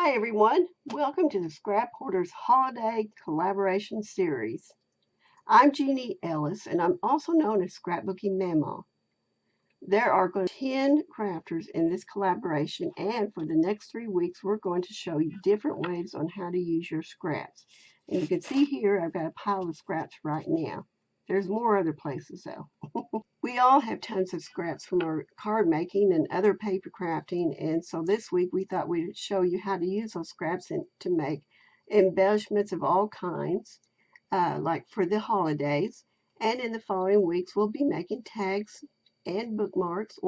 Hi everyone, welcome to the Scrap Hoarders Holiday Collaboration Series. I'm Jeanie Ellis and I'm also known as Scrapbooking Mamaw. There are going to be 10 crafters in this collaboration, and for the next 3 weeks we're going to show you different ways on how to use your scraps. And you can see here I've got a pile of scraps right now. There's more other places though. We all have tons of scraps from our card making and other paper crafting, and so this week we thought we'd show you how to use those scraps to make embellishments of all kinds, like for the holidays. And in the following weeks we'll be making tags and bookmarks,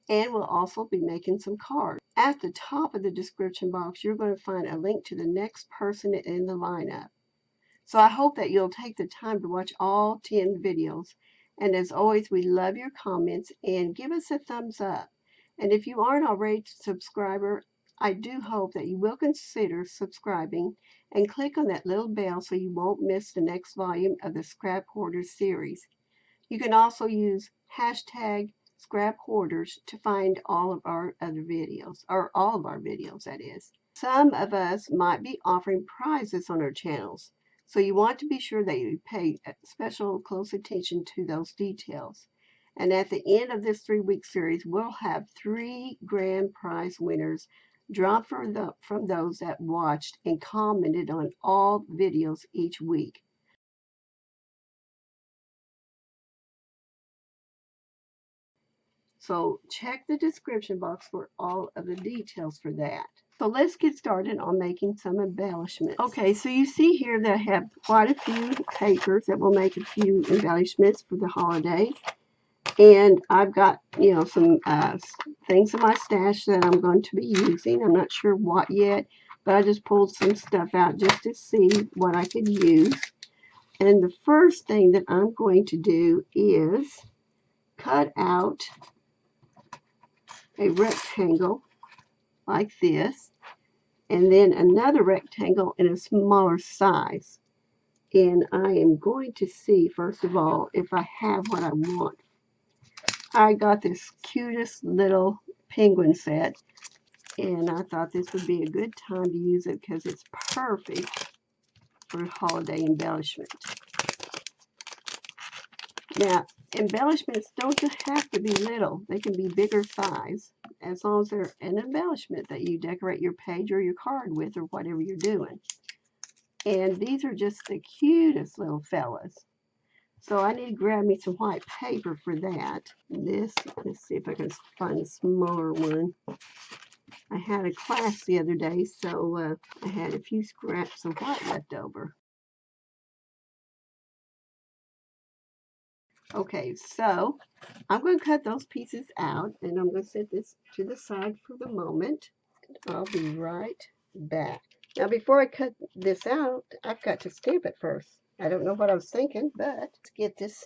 and we'll also be making some cards. At the top of the description box you're going to find a link to the next person in the lineup. So I hope that you'll take the time to watch all 10 videos. And as always, we love your comments and give us a thumbs up. And if you aren't already a subscriber, I do hope that you will consider subscribing and click on that little bell so you won't miss the next volume of the Scrap Hoarders series. You can also use hashtag Scrap Hoarders to find all of our other videos, or all of our videos, that is. Some of us might be offering prizes on our channels, so you want to be sure that you pay special close attention to those details. And at the end of this 3-week series, we'll have 3 grand prize winners drawn from those that watched and commented on all videos each week. So check the description box for all of the details for that. So let's get started on making some embellishments. Okay, so you see here that I have quite a few papers that will make a few embellishments for the holidays. And I've got, some things in my stash that I'm going to be using. I'm not sure what yet, but I just pulled some stuff out just to see what I could use. And the first thing that I'm going to do is cut out a rectangle like this, and then another rectangle in a smaller size. And I am going to see, first of all, if I have what I want. I got this cutest little penguin set, and I thought this would be a good time to use it because it's perfect for holiday embellishment. Now, embellishments don't have to be little. They can be bigger size, as long as they're an embellishment that you decorate your page or your card with or whatever you're doing. And these are just the cutest little fellas. So I need to grab me some white paper for that. Let's see if I can find a smaller one. I had a class the other day, so I had a few scraps of white left over. Okay, so I'm going to cut those pieces out, and I'm going to set this to the side for the moment. I'll be right back. Now, before I cut this out, I've got to stamp it first. I don't know what I was thinking, but let's get this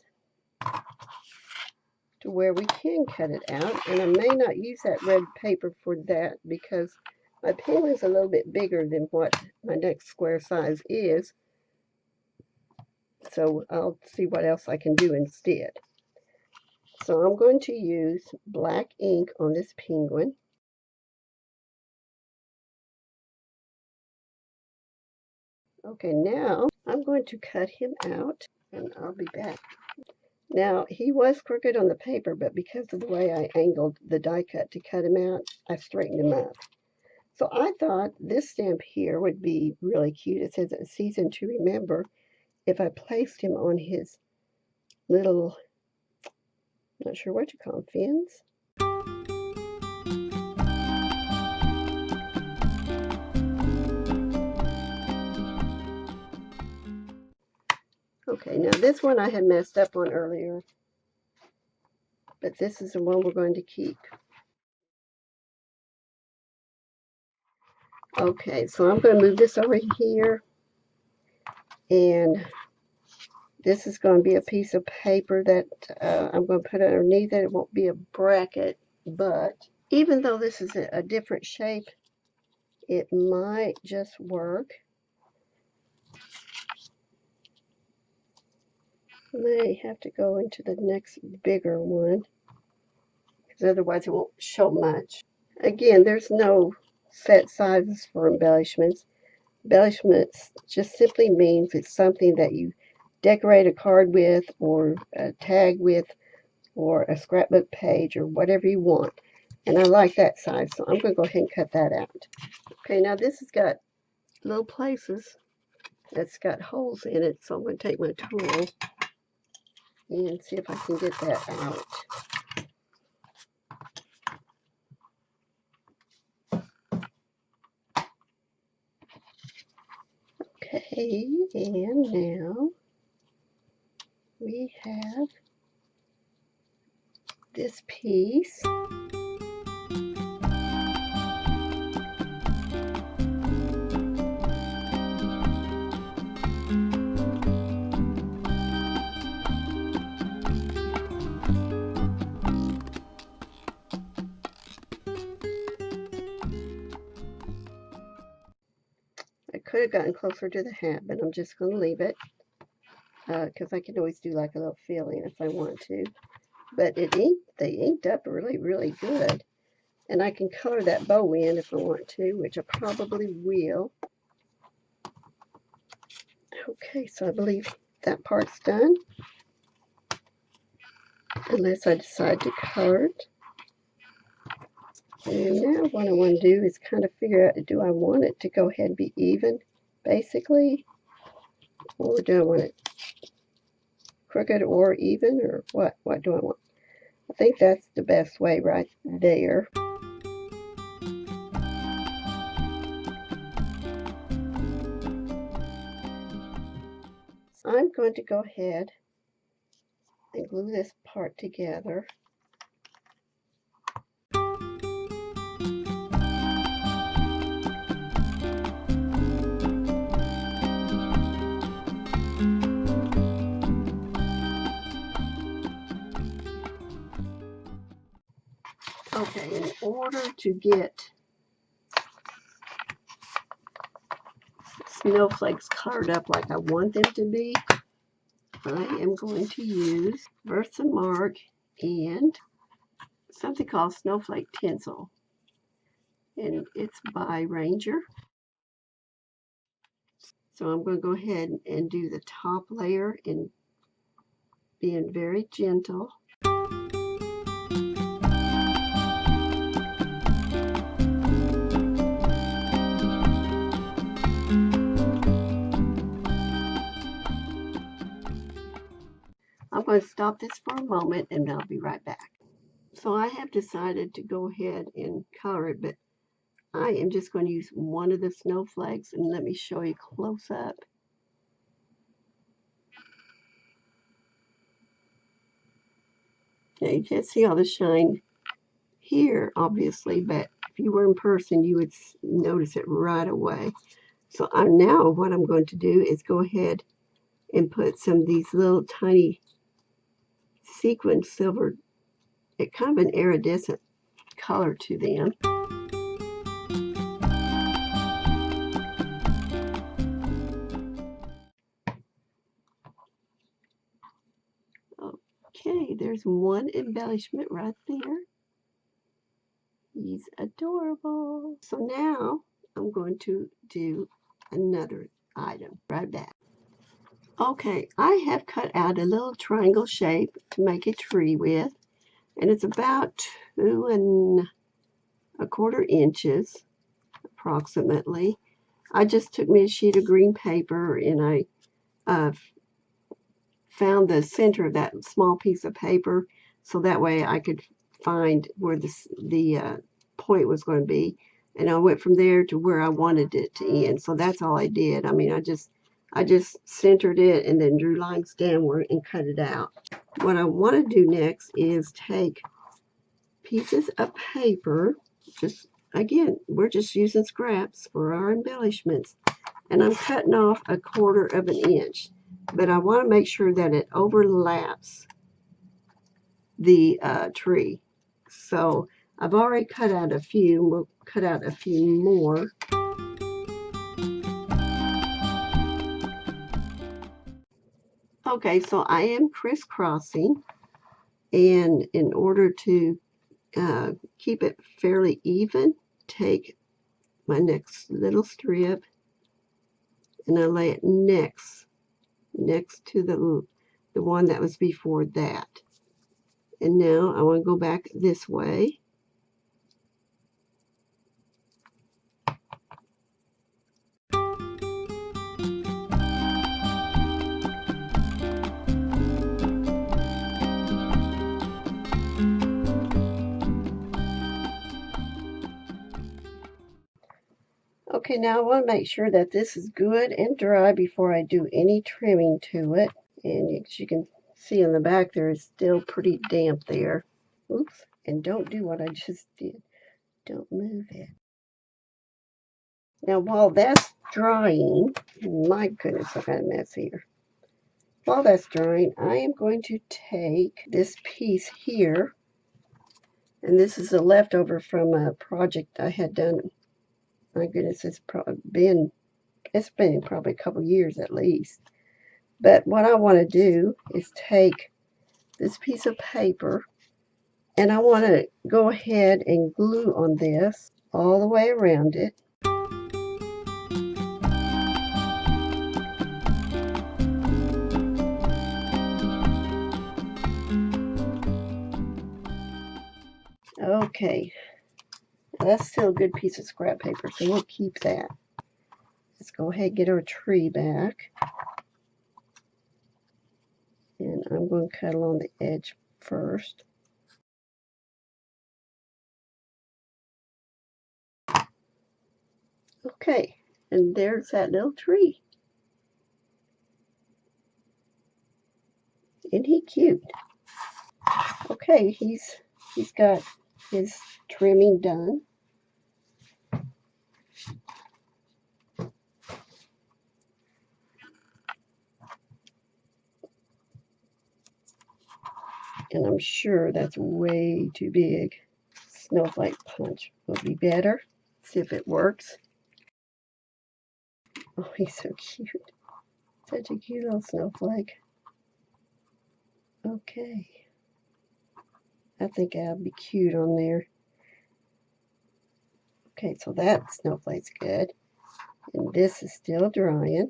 to where we can cut it out. And I may not use that red paper for that because my pen is a little bit bigger than what my next square size is. So I'll see what else I can do instead. So I'm going to use black ink on this penguin. Okay, now I'm going to cut him out, and I'll be back. Now, he was crooked on the paper, but because of the way I angled the die cut to cut him out, I straightened him up. So I thought this stamp here would be really cute. It says a season to remember. If I placed him on his little, not sure what you call them, fins. Okay, now this one I had messed up on earlier, but this is the one we're going to keep. Okay, so I'm going to move this over here, and this is going to be a piece of paper that I'm going to put underneath it. It won't be a bracket, but even though this is a different shape, it might just work. May have to go into the next bigger one, because otherwise it won't show much. Again, there's no set sizes for embellishments. Embellishments just simply means it's something that you decorate a card with, or a tag with, or a scrapbook page, or whatever you want. And I like that size, so I'm going to go ahead and cut that out. Okay, now this has got little places that's got holes in it, so I'm going to take my tool and see if I can get that out. Okay, and now we have this piece. I could have gotten closer to the hat, but I'm just going to leave it because I can always do like a little filling if I want to. But they inked up really, really good. And I can color that bow in if I want to, which I probably will. Okay, so I believe that part's done. Unless I decide to color it. And now what I want to do is kind of figure out, do I want it to go ahead and be even, basically? Or do I want it crooked or even, or what? What do I want? I think that's the best way right there. So I'm going to go ahead and glue this part together. Okay, in order to get snowflakes colored up like I want them to be, I am going to use Versamark and something called Snowflake Tinsel. And it's by Ranger. So I'm going to go ahead and do the top layer and being very gentle. I'm going to stop this for a moment and I'll be right back. So I have decided to go ahead and color it, but I am just going to use one of the snowflakes, and let me show you close up. Now you can't see all the shine here, obviously, but if you were in person, you would notice it right away. So now what I'm going to do is go ahead and put some of these little tiny sequin silver, kind of an iridescent color to them. Okay, there's one embellishment right there. He's adorable. So now I'm going to do another item. Right back. Okay, I have cut out a little triangle shape to make a tree with, and it's about 2 1/4 inches approximately. I just took me a sheet of green paper and I found the center of that small piece of paper, so that way I could find where the point was going to be, and I went from there to where I wanted it to end. So that's all I did. I mean, I just centered it and then drew lines downward and cut it out. What I want to do next is take pieces of paper, just again, we're just using scraps for our embellishments, and I'm cutting off 1/4 inch, but I want to make sure that it overlaps the tree. So I've already cut out a few. We'll cut out a few more. Okay, so I am crisscrossing, and in order to keep it fairly even, take my next little strip, and I lay it next to the one that was before that. And now I want to go back this way. Okay, now I want to make sure that this is good and dry before I do any trimming to it. And as you can see in the back, there is still pretty damp there. Oops, and don't do what I just did. Don't move it. Now while that's drying, my goodness, I got a mess here. While that's drying, I am going to take this piece here, and this is a leftover from a project I had done. My goodness, it's been probably a couple years at least. But what I want to do is take this piece of paper, and I want to go ahead and glue on this all the way around it. Okay, that's still a good piece of scrap paper, so we'll keep that. Let's go ahead and get our tree back. And I'm going to cut along the edge first. Okay, and there's that little tree. Isn't he cute? Okay, he's got his trimming done. And I'm sure that's way too big. Snowflake punch will be better. See if it works. Oh, he's so cute. Such a cute little snowflake. Okay. I think I'll be cute on there. Okay, so that snowflake's good. And this is still drying.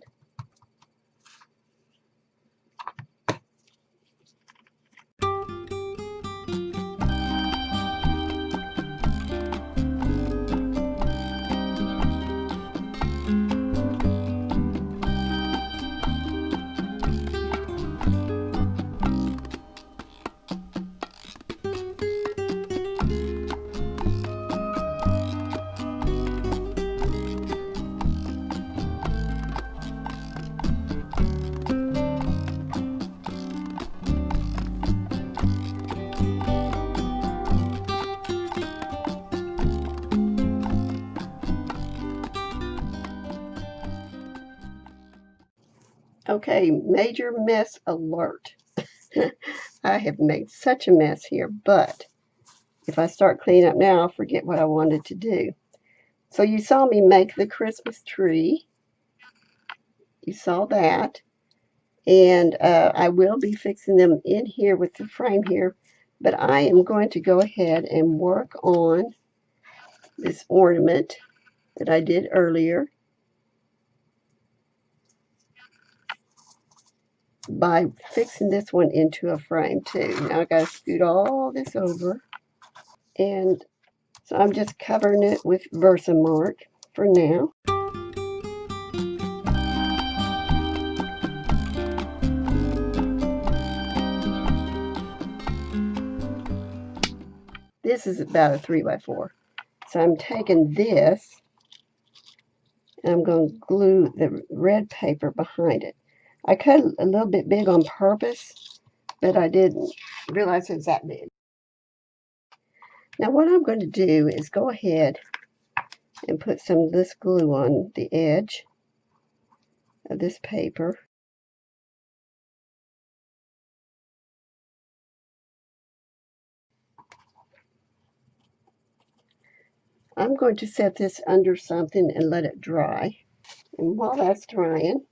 Okay, major mess alert. I have made such a mess here, but if I start cleaning up now, I'll forget what I wanted to do. So you saw me make the Christmas tree. You saw that. And I will be fixing them in here with the frame here, but I am going to go ahead and work on this ornament that I did earlier by fixing this one into a frame too. Now I got to scoot all this over, and so I'm just covering it with Versamark for now. This is about a 3x4. So I'm taking this and I'm going to glue the red paper behind it. I cut a little bit big on purpose, but I didn't realize it was that big. Now what I'm going to do is go ahead and put some of this glue on the edge of this paper. I'm going to set this under something and let it dry. And while that's drying,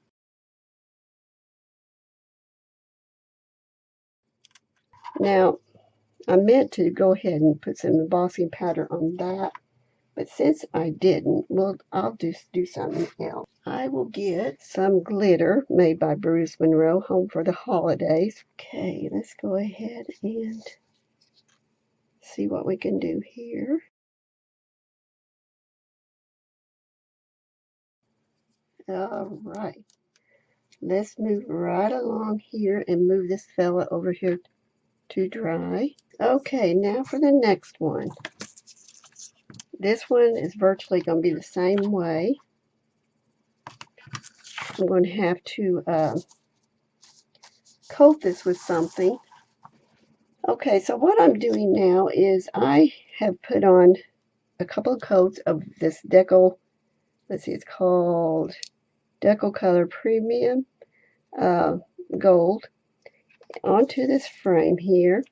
now I meant to go ahead and put some embossing powder on that, But since I didn't, well, I'll just do something else. I will get some glitter made by Bruce Monroe, Home for the Holidays. Okay, let's go ahead and see what we can do here. All right. Let's move right along here and move this fella over here to dry. Okay, now for the next one. This one is virtually going to be the same way. I'm going to have to coat this with something. Okay, so what I'm doing now is I have put on a couple of coats of this Deco, let's see, it's called Deco Color Premium Gold onto this frame here.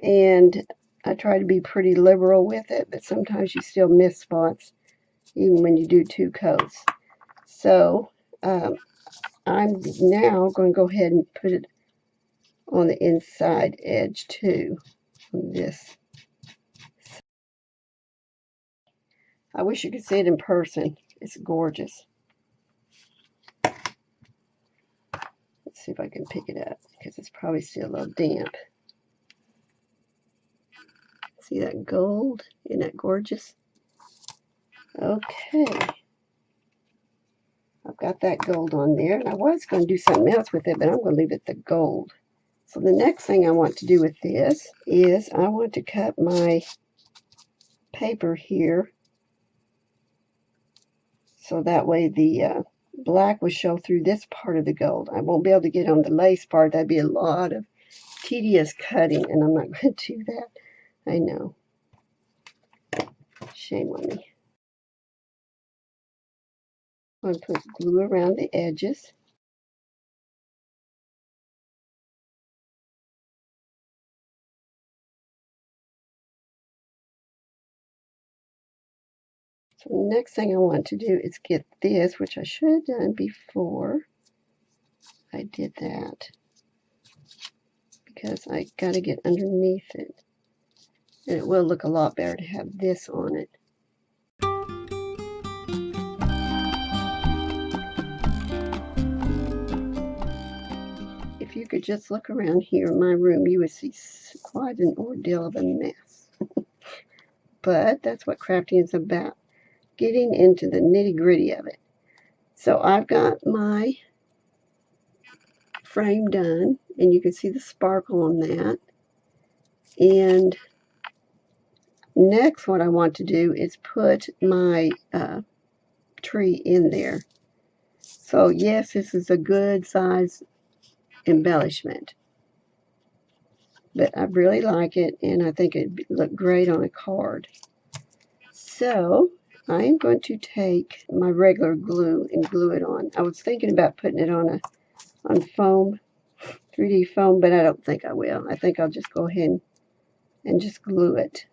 And I try to be pretty liberal with it, but sometimes you still miss spots even when you do 2 coats. So I'm now going to go ahead and put it on the inside edge too. This. I wish you could see it in person. It's gorgeous. Let's see if I can pick it up because it's probably still a little damp. See that gold? Isn't that gorgeous? Okay. I've got that gold on there, and I was going to do something else with it, but I'm going to leave it the gold. So the next thing I want to do with this is I want to cut my paper here so that way the black will show through this part of the gold. I won't be able to get on the lace part. That'd be a lot of tedious cutting, and I'm not going to do that. I know. Shame on me. I'm going to put glue around the edges. So the next thing I want to do is get this, which I should have done before I did that, because I got to get underneath it. And it will look a lot better to have this on it. If you could just look around here in my room, you would see quite an ordeal of a mess. But that's what crafting is about, getting into the nitty-gritty of it. So I've got my frame done, and you can see the sparkle on that. And next what I want to do is put my tree in there. So yes, this is a good size embellishment, but I really like it, and I think it'd look great on a card. So I'm going to take my regular glue and glue it on. I was thinking about putting it on foam, 3D foam, but I don't think I will. I think I'll just go ahead and just glue it.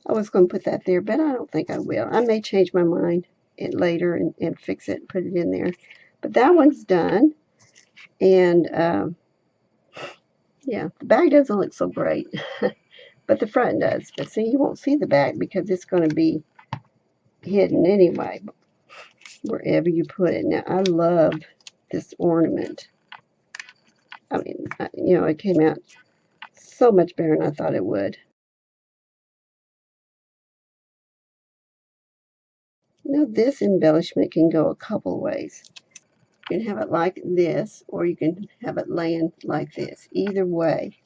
I was going to put that there, but I don't think I will. I may change my mind later and fix it and put it in there. But that one's done. And yeah, the back doesn't look so great, but the front does. But see, you won't see the back because it's going to be hidden anyway, wherever you put it. Now, I love this ornament. I mean, you know, it came out so much better than I thought it would. Now, this embellishment can go a couple ways. You can have it like this, or you can have it laying like this. Either way.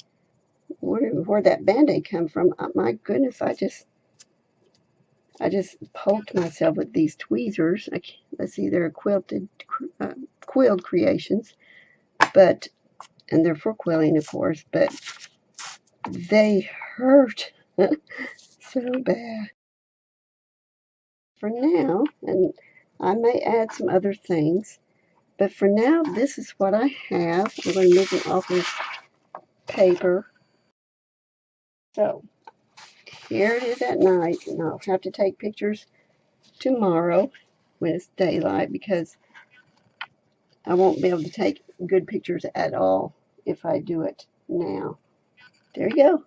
Where that Band-Aid come from? My goodness, I just poked myself with these tweezers. Let's see, they're quilled creations, and they're for quilling, of course, but they hurt so bad. For now, and I may add some other things, but for now, this is what I have. I'm going to move it off this paper. So here it is at night, and I'll have to take pictures tomorrow when it's daylight, because I won't be able to take good pictures at all if I do it now. There you go.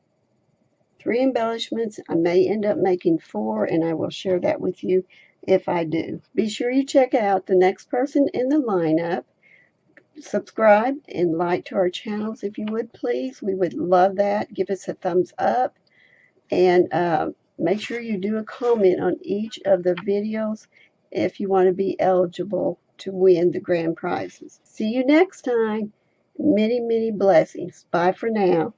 3 embellishments. I may end up making 4, and I will share that with you if I do. Be sure you check out the next person in the lineup. Subscribe and like to our channels if you would, please. We would love that. Give us a thumbs up, and make sure you do a comment on each of the videos if you want to be eligible to win the grand prizes. See you next time. Many, many blessings. Bye for now.